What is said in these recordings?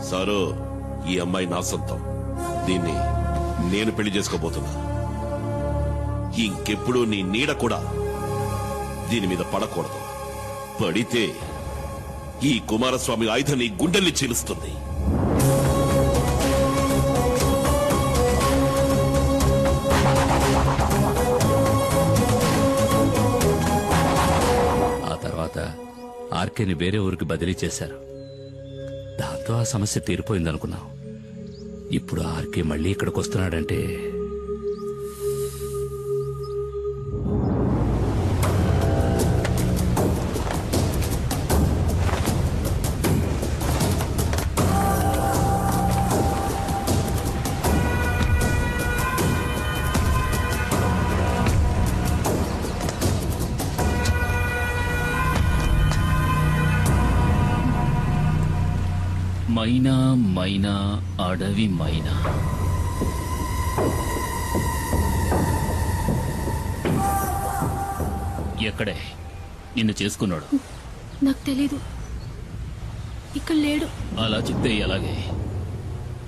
Sir, ఈ అమ్మాయి నా సొంతం. దీన్ని నేను పెళ్లి చేసుకోబోతున్నా. ఇంకెప్పుడు నీ నీడ కూడా దీని మీద పడకూడదు. పడితే ఈ కుమారస్వామి ఆయుధం నీ గుండెల్ని చీలుస్తుంది. ఆ తర్వాత ఆర్కేని వేరే ఊరికి బదిలీ చేశారు. దాంతో ఆ సమస్య తీరిపోయిందనుకున్నాం. ఇప్పుడు ఆర్కే మళ్ళీ ఇక్కడికి వస్తున్నాడంటే మైనా మైనా అడవి మైనా. ఎక్కడే నిన్ను చేసుకున్నాడు? నాకు తెలీదు, ఇక్కడ లేడు. అలా చెప్తే ఎలాగే?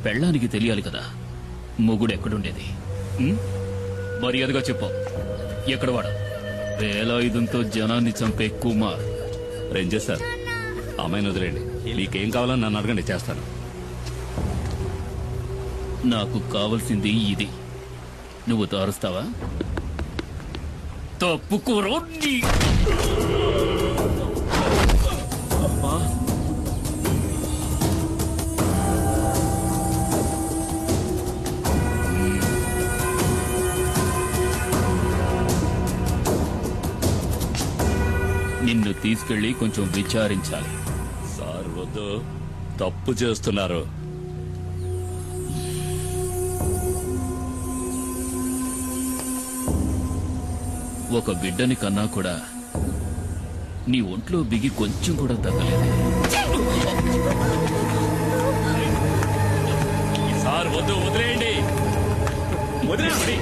పెళ్ళానికి తెలియాలి కదా మొగుడు ఎక్కడుండేది. మర్యాదగా చెప్పు, ఎక్కడ వాడు? వేలాయుధంతో జనాన్ని చంపే కుమార్. రేంజర్ సార్, అమ్మాయిని వదిలేండి. మీకేం కావాలని నన్ను అడగండి, చేస్తాను. నాకు కావలసింది ఇది. నువ్వు తారుస్తావా? తప్పుకోరో. నిన్ను తీసుకెళ్లి కొంచెం విచారించాలి. సార్ వద్దు, తప్పు చేస్తున్నారు. ఒక బిడ్డని కన్నా కూడా నీ ఒంట్లో బిగి కొంచెం కూడా తగ్గలేదు. సార్ వద్దు, వదిలేయండి. వదిలేయండి.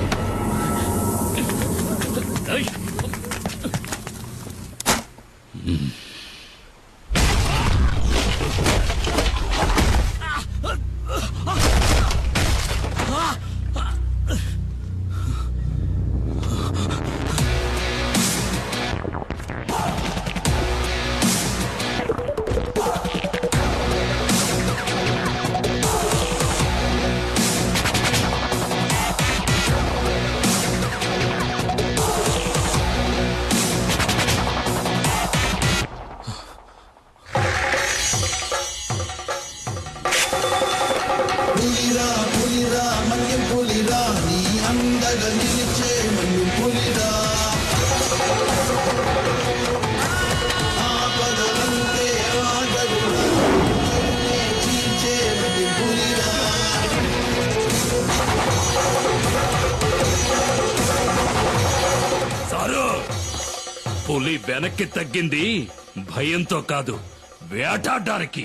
పులి వెనక్కి తగ్గింది భయంతో కాదు, వేటాడడానికి.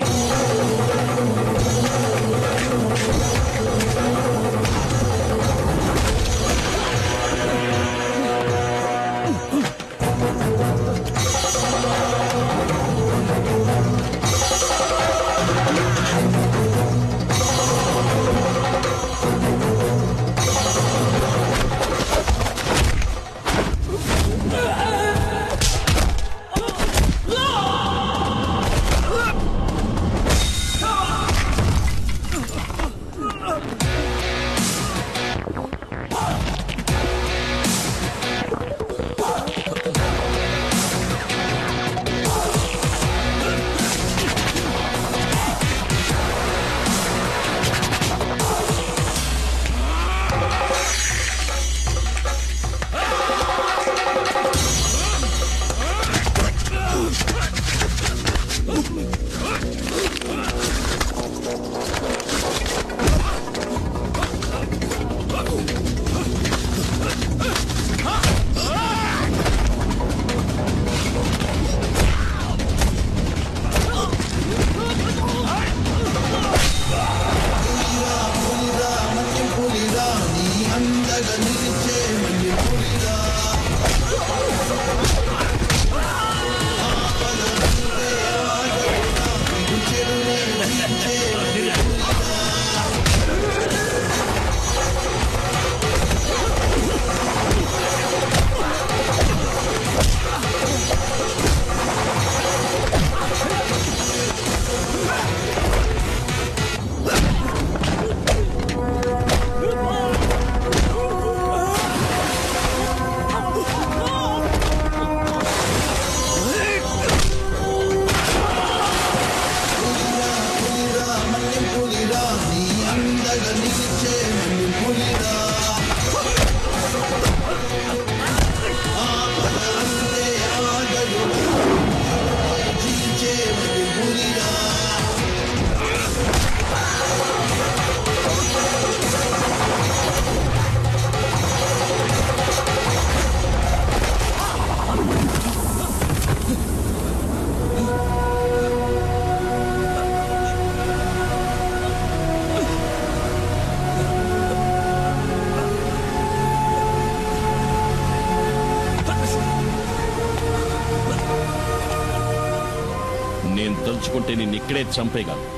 నేను తలుచుకుంటే నిన్ను ఇక్కడే చంపేయగలను.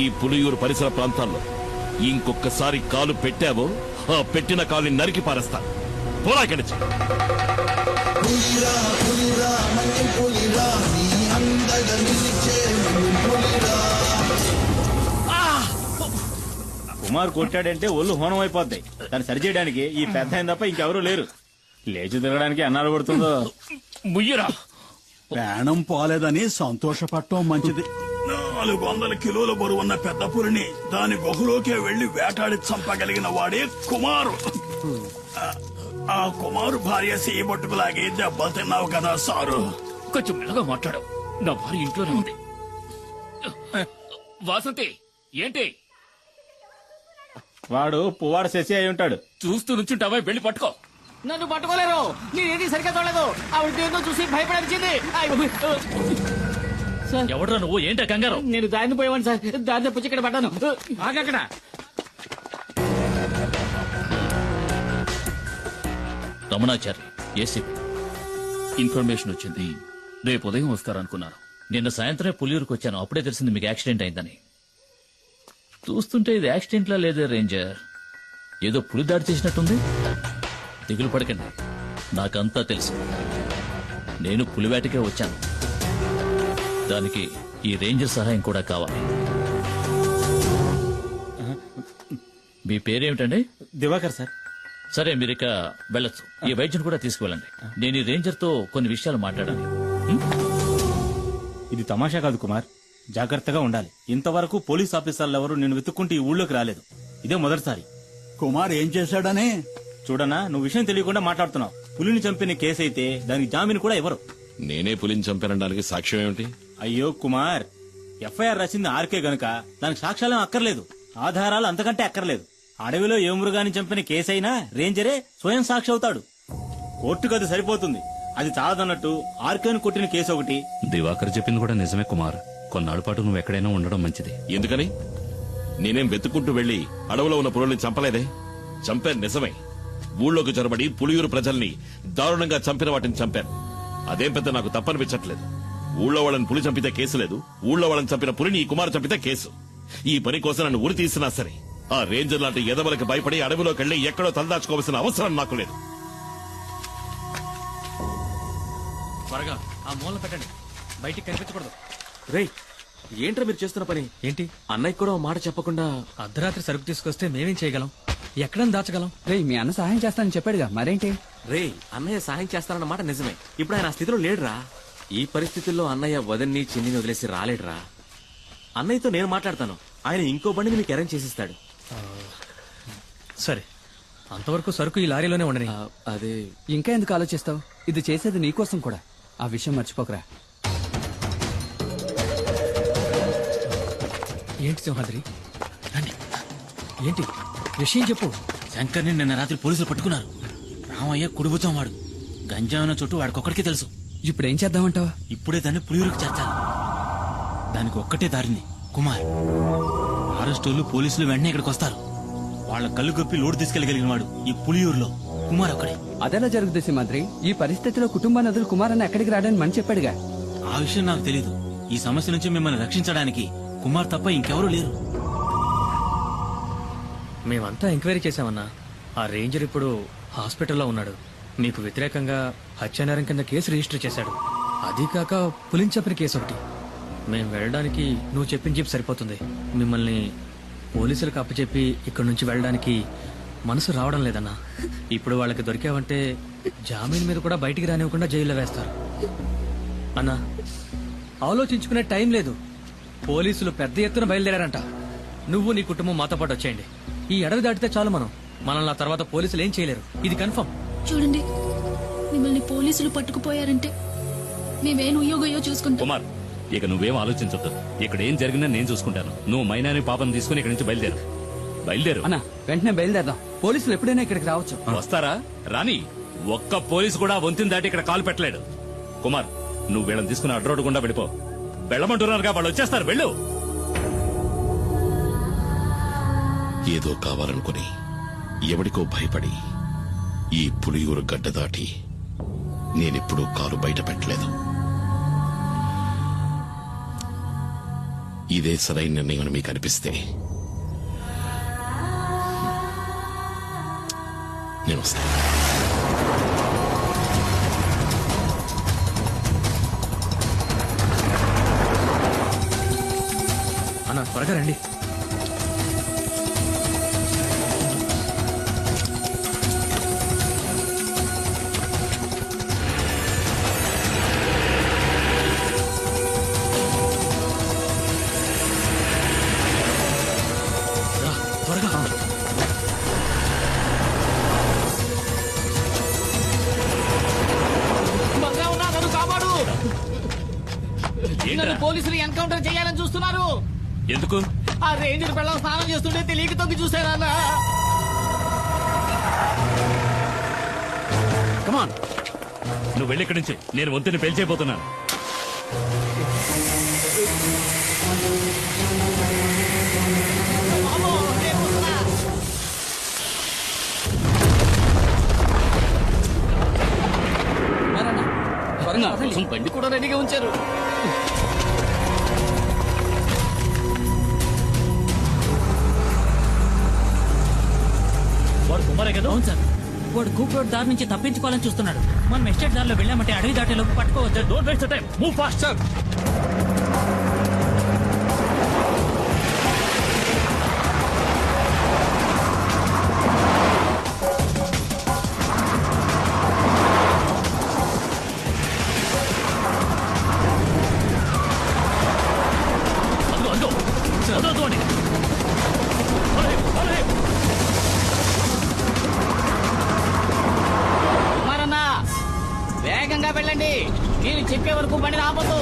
ఈ పులియూరు పరిసర ప్రాంతాల్లో ఇంకొకసారి కాలు పెట్టావో ఆ పెట్టిన కాలుని నరికి పారేస్తాను. పోరా ఇక్కడి నుంచి. కుమార్ కొట్టాడంటే ఒళ్ళు హోనం అయిపోద్ది. దాన్ని సరిచేయడానికి ఈ పెద్ద ఆయన తప్ప ఇంకెవరూ లేరు. లేచి తిరగడానికి అన్నాడు పడుతుందో. ముయ్యరా. ప్రాణం పోలేదని సంతోషపడటం మంచిది. 400 కిలోల బరువున్న పెద్ద పులిని దాని గుహలోకే వెళ్లి వేటాడి చంపగలిగిన వాడే కుమారు. ఆ కుమారు భార్య సీబొట్టుకులాగి దెబ్బలు తిన్నావు కదా సారు. కొంచెం మెల్లగా మాట్లాడు. నా భార్య ఇంట్లోనే ఉంది. వాసంతి ఏంటి? వాడు పువ్వాడు శశి అయి ఉంటాడు. చూస్తూ నుంచుంటావా? వెళ్ళి పట్టుకో. నన్ను పట్టుకోలేరు. నేనేది సరిగ్గా చూడలేదు. ఆవిడ దేంతో చూసి భయపడాల్సింది. ఎవడ్రా నువ్వు? ఏంటా కంగారు? నేను దారిని పోయేవాడిని సార్. దారిని పుచ్చి ఇక్కడ పడ్డాను. ఆగక్కడ. రమణాచారి ఏసీపీ. ఇన్ఫర్మేషన్ వచ్చింది. రేపు ఉదయం వస్తారనుకున్నాను. నిన్న సాయంత్రం పులియూరుకు వచ్చాను. అప్పుడే తెలిసింది మీకు యాక్సిడెంట్ అయిందని. చూస్తుంటే ఇది యాక్సిడెంట్లా లేదే రేంజర్. ఏదో పులి దాడి చేసినట్టుంది. దిగులు పడకండి, నాకంతా తెలుసు. నేను పులివేటకే వచ్చాను. దానికి ఈ రేంజర్ సహాయం కూడా కావాలి. మీ పేరేమిటండి? దివాకర్ సార్. సరే, మీరిక వెళ్ళొచ్చు. ఈ వైద్యుని కూడా తీసుకువెళ్ళండి. నేను ఈ రేంజర్ తో కొన్ని విషయాలు మాట్లాడాలి. ఇది తమాషా కాదు కుమార్, జాగ్రత్తగా ఉండాలి. ఇంతవరకు పోలీస్ ఆఫీసర్లు ఎవరు నేను వెతుక్కుంటూ ఈ ఊళ్ళోకి రాలేదు. ఇదే మొదటిసారి. కుమార్ ఏం చేశాడని? చూడనా, నువ్వు విషయం తెలియకుండా మాట్లాడుతున్నావు. పులిని చంపిన కేసు అయితే దానికి జామీన్ కూడా ఇవ్వరు. నేనే పులిని చంపానడానికి సాక్ష్యం ఏమిటి? అయ్యో కుమార్, ఎఫ్ఐఆర్ రాసింది ఆర్కే గనుక దానికి సాక్ష్యాలేం అక్కర్లేదు, ఆధారాలు అంతకంటే అక్కర్లేదు. అడవిలో ఏ మృగాన్ని చంపిన కేసైనా రేంజరే స్వయం సాక్షి అవుతాడు. కోర్టుకు అది సరిపోతుంది. అది చాలదన్నట్టు ఆర్కేను కొట్టిన కేసు ఒకటి. దివాకర్ చెప్పింది కూడా నిజమే కుమార్. కొన్నాళ్ళ పాటు నువ్వు ఎక్కడైనా ఉండడం మంచిది. ఎందుకని? నేనేం వెతుక్కుంటూ వెళ్లి అడవిలో ఉన్న పులుల్ని చంపలేదే. చంపాను నిజమే. ఊళ్ళోకి చొరబడి పులియూరు ప్రజల్ని దారుణంగా చంపిన వాటిని చంపాను. అదేం పెద్ద నాకు తప్పనిపించట్లేదు. ఊళ్ళో వాళ్ళని పులి చంపితే కేసు లేదు, ఊళ్ళో వాళ్ళని చంపిన పులిని ఈ కుమారు చంపితే కేసు. ఈ పని కోసం నన్ను ఉరి తీసినా సరే ఆ రేంజర్ లాంటి ఎదవలకు భయపడి అడవిలోకి వెళ్లి ఎక్కడో తలదాచుకోవాల్సిన అవసరం నాకు లేదు. త్వరగా ఆ మూల పెట్టండి, బయటికి కనిపించకూడదు. రేయ్, ఏంట్రా మీరు చేస్తున్న పని? ఏంటి? అన్నయ్య కూడా ఓ మాట చెప్పకుండా అర్ధరాత్రి సరుకు తీసుకొస్తే మేమేం చేయగలం? ఎక్కడని దాచగలం? రేయ్, మీ అన్న సహాయం చేస్తానని చెప్పాడుగా, మరేంటి? రేయ్, అన్నయ్య సాయం చేస్తానన్న మాట నిజమే. ఇప్పుడు ఆయన ఆ స్థితిలో లేడురా. ఈ పరిస్థితుల్లో అన్నయ్య వదన్ని చిన్నిని వదిలేసి రాలేడురా. అన్నయ్యతో నేను మాట్లాడతాను. ఆయన ఇంకో బండిని మీకు అరేంజ్ చేసిస్తాడు. సరే, అంతవరకు సరుకు ఈ లారీలోనే ఉండని. అదే ఇంకా ఎందుకు ఆలోచిస్తావు? ఇది చేసేది నీకోసం కూడా. ఆ విషయం మర్చిపోకరా. ఏంటి సింహాద్రి? రండి. ఏంటి విషయం చెప్పు. శంకర్ని నిన్న రాత్రి పోలీసులు పట్టుకున్నారు. రామయ్య కుడిబుచ్చం వాడు. గంజాయిన చుట్టూ వాడికొక్కడికే తెలుసు. ఇప్పుడు ఏం చేద్దామంటావా? ఇప్పుడే దాన్ని పులియూరుకి చేర్చాలి. దానికి ఒక్కటే దారింది కుమార్. అరెస్టోళ్ళు పోలీసులు వెంటనే ఇక్కడికి వస్తారు. వాళ్ళ కళ్ళు గొప్పి లోడు తీసుకెళ్లగలిగిన వాడు ఈ పులియూరులో కుమార్ ఒక్కడే. అదెలా జరుగుతుంది సింహాద్రి? ఈ పరిస్థితిలో కుటుంబాన్ని వదిలి కుమారన్న ఎక్కడికి రాడని మని చెప్పాడుగా. ఆ విషయం నాకు తెలీదు. ఈ సమస్య నుంచి మిమ్మల్ని రక్షించడానికి కుమార్ తప్ప ఇంకెవరూ లేరు. మేమంతా ఎంక్వైరీ చేశామన్నా. ఆ రేంజర్ ఇప్పుడు హాస్పిటల్లో ఉన్నాడు. మీకు వ్యతిరేకంగా హత్యానేరం కింద కేసు రిజిస్టర్ చేశాడు. అది కాక పులిని చంపిన కేసు ఒకటి. మేం వెళ్ళడానికి నువ్వు చెప్పిన జీప్ సరిపోతుంది. మిమ్మల్ని పోలీసులకు అప్పచెప్పి ఇక్కడి నుంచి వెళ్ళడానికి మనసు రావడం లేదన్నా. ఇప్పుడు వాళ్ళకి దొరికావంటే జామీన్ మీద కూడా బయటికి రానివ్వకుండా జైల్లో వేస్తారు. అన్నా, ఆలోచించుకునే టైం లేదు. పోలీసులు పెద్ద ఎత్తున బయలుదేరారంట. నువ్వు నీ కుటుంబం మాతో పాటు వచ్చేయండి. ఈ అడవి దాటితే చాలు మనల్ని ఆ తర్వాత పోలీసులు ఏం చేయలేరు. ఇది కన్ఫర్మ్. చూడండి, మిమ్మల్ని పోలీసులు పట్టుకుపోయారంటే మేమేం ఉయ్యోగయ్యో చూసుకుంటాం. కుమార్, ఇక నువ్వేం ఆలోచించొద్దు. ఇక్కడ ఏం జరిగినా నేను చూసుకుంటాను. నువ్వు మైనాని పాపను తీసుకుని ఇక్కడి నుంచి బయలుదేరు. అన్న, వెంటనే బయలుదేరదాం. పోలీసులు ఎప్పుడైనా ఇక్కడికి రావచ్చు. వస్తారా? రాని. ఒక్క పోలీసు కూడా వంతిని దాటి ఇక్కడ కాలు పెట్టలేడు. కుమార్, నువ్వు వీళ్ళని తీసుకుని అడ్రోడ్ గుండా వెళ్ళిపో. వెళ్ళమంటున్నారుగా, వాళ్ళు వచ్చేస్తారు. వెళ్ళు. ఏదో కావాలనుకుని ఎవడికో భయపడి ఈ పులియూరు గడ్డ దాటి నేనెప్పుడూ కాలు బయట పెట్టలేదు. ఇదే సరైన నిర్ణయం అని మీకు అనిపిస్తే నేను వస్తాను. అన్న త్వరగా రండి. రా, త్వరగా. ఏంట్రా? పోలీసులు ఎన్కౌంటర్ చేయాలని చూస్తున్నారు. ఎందుకు? ఆ రేంజర్ పిల్లలు స్నానం చేస్తుంటే తెలియక తొంగి చూసారన్నా. కమాన్, నువ్వు వెళ్ళి ఇక్కడి నుంచి. నేను వంతుని పేల్చేయబోతున్నాను. బండి కూడా రెడీగా ఉంచారు. వాడు కుమారే కదా? అవును సార్, వాడు కూప్ రోడ్ దారి నుంచి తప్పించుకోవాలని చూస్తున్నాడు. మనం ఎస్టేట్ దారిలో వెళ్ళామంటే అడవి దాటేలోపు పట్టుకోవచ్చు. Don't waste time, move fast. Sir, కుమారన్నా, వేగంగా వెళ్ళండి. నేను చెప్పే వరకు బండి రాబోతు.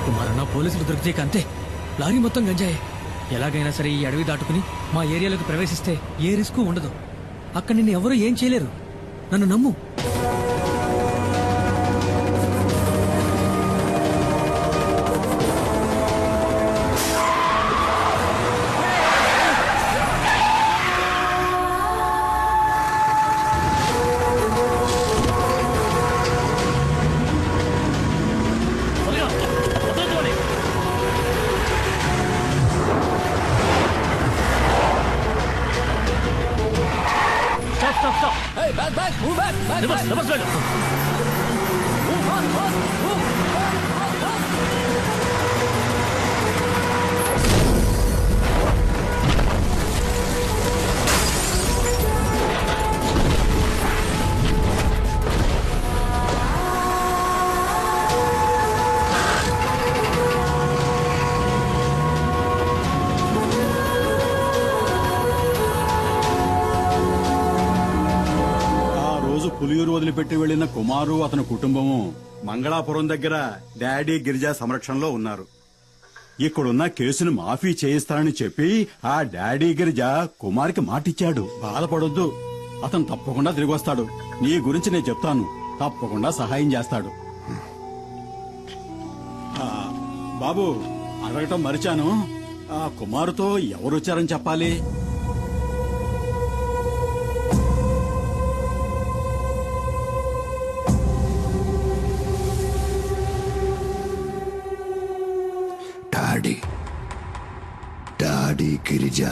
కుమారన్న, పోలీసులు దొరికితే అంతే. లారీ మొత్తం గంజాయే. ఎలాగైనా సరే ఈ అడవి దాటుకుని మా ఏరియాలోకి ప్రవేశిస్తే ఏ రిస్క్ ఉండదు. అక్కడ నిన్ను ఎవరూ ఏం చేయలేరు. నన్ను నమ్ము. పులియూరు వదిలిపెట్టి వెళ్లిన కుమారు అతని కుటుంబము మంగళాపురం దగ్గర డాడీ గిరిజా సంరక్షణలో ఉన్నారు. ఇక్కడున్న కేసును మాఫీ చేయిస్తానని చెప్పి ఆ డాడీ గిరిజా కుమార్కి మాటిచ్చాడు. బాధపడొద్దు, అతను తప్పకుండా తిరిగి వస్తాడు. నీ గురించి నేను చెప్తాను, తప్పకుండా సహాయం చేస్తాడు. బాబు, అడగటం మరిచాను, ఆ కుమారుతో ఎవరొచ్చారని చెప్పాలి? డాడీ గిరిజా.